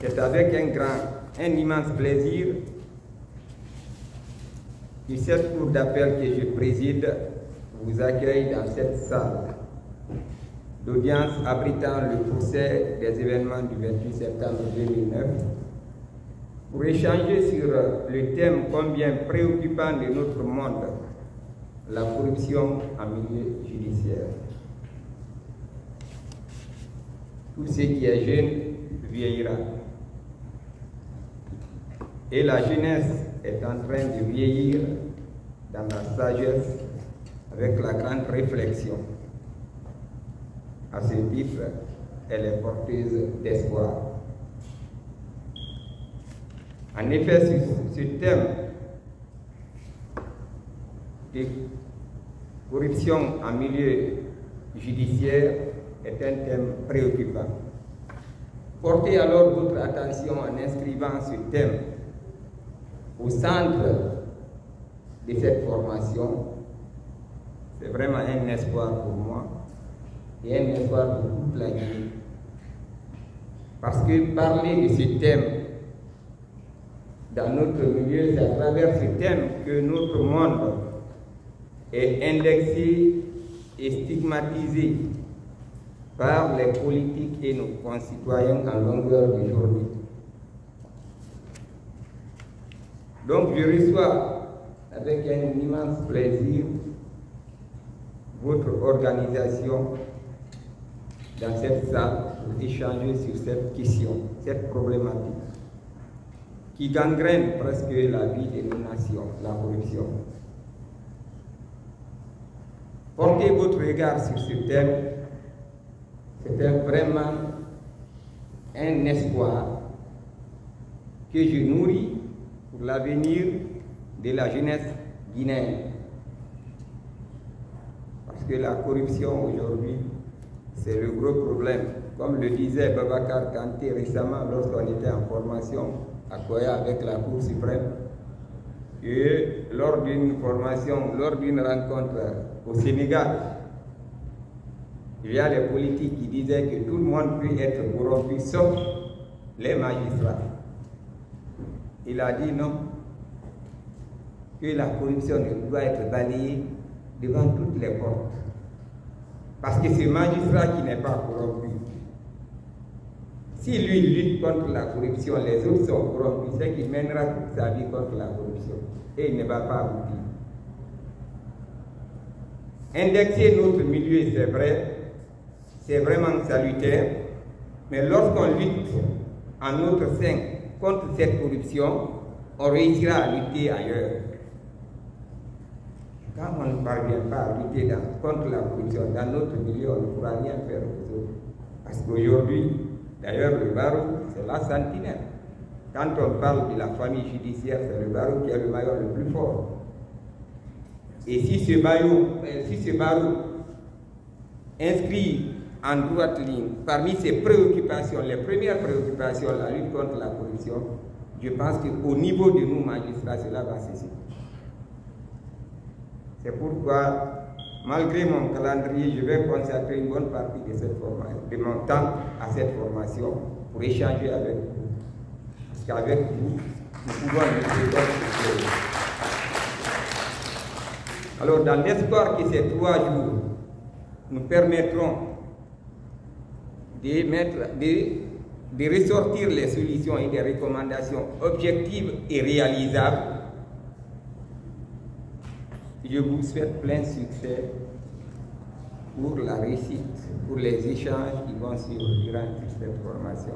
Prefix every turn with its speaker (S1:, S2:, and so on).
S1: C'est avec un immense plaisir que cette cour d'appel que je préside vous accueille dans cette salle d'audience abritant le procès des événements du 28 septembre 2009 pour échanger sur le thème combien préoccupant de notre monde, la corruption en milieu judiciaire. Tout ce qui est jeune vieillira. Et la jeunesse est en train de vieillir dans la sagesse avec la grande réflexion. À ce titre, elle est porteuse d'espoir. En effet, ce thème de corruption en milieu judiciaire est un thème préoccupant. Portez alors votre attention en inscrivant ce thème au centre de cette formation. C'est vraiment un espoir pour moi et un espoir pour toute la Guinée. Parce que parler de ce thème dans notre milieu, c'est à travers ce thème que notre monde est indexé et stigmatisé par les politiques et nos concitoyens en longueur de journée. Donc je reçois avec un immense plaisir votre organisation dans cette salle pour échanger sur cette question, cette problématique qui gangrène presque la vie de nos nations, la corruption. Portez votre regard sur ce thème, c'est vraiment un espoir que je nourris pour l'avenir de la jeunesse guinéenne. Parce que la corruption aujourd'hui, c'est le gros problème. Comme le disait Babacar Kanté récemment lorsqu'on était en formation à Koya avec la Cour suprême, et lors d'une formation, lors d'une rencontre au Sénégal, il y a les politiques qui disaient que tout le monde peut être corrompu sauf les magistrats. Il a dit non, que la corruption doit être balayée devant toutes les portes. Parce que ce magistrat qui n'est pas corrompu, si lui lutte contre la corruption, les autres sont corrompus, c'est qu'il mènera toute sa vie contre la corruption. Et il ne va pas aboutir. Indexer notre milieu, c'est vrai, c'est vraiment salutaire, mais lorsqu'on lutte en notre sein contre cette corruption, on réussira à lutter ailleurs. Quand on ne parvient pas à lutter contre la corruption dans notre milieu, on ne pourra rien faire aux autres. Parce qu'aujourd'hui, d'ailleurs, le barreau, c'est la sentinelle. Quand on parle de la famille judiciaire, c'est le barreau qui est le maillon le plus fort. Et si ce barreau inscrit en droite ligne, parmi ses préoccupations, les premières préoccupations, la lutte contre la corruption, je pense qu'au niveau de nous magistrats, cela va cesser. C'est pourquoi, malgré mon calendrier, je vais consacrer une bonne partie de cette formation, de mon temps à cette formation pour échanger avec vous. Parce qu'avec vous, nous pouvons nous aider. Alors, dans l'espoir que ces 3 jours nous permettront de ressortir les solutions et des recommandations objectives et réalisables, je vous souhaite plein succès pour la réussite, pour les échanges qui vont suivre durant toute cette formation.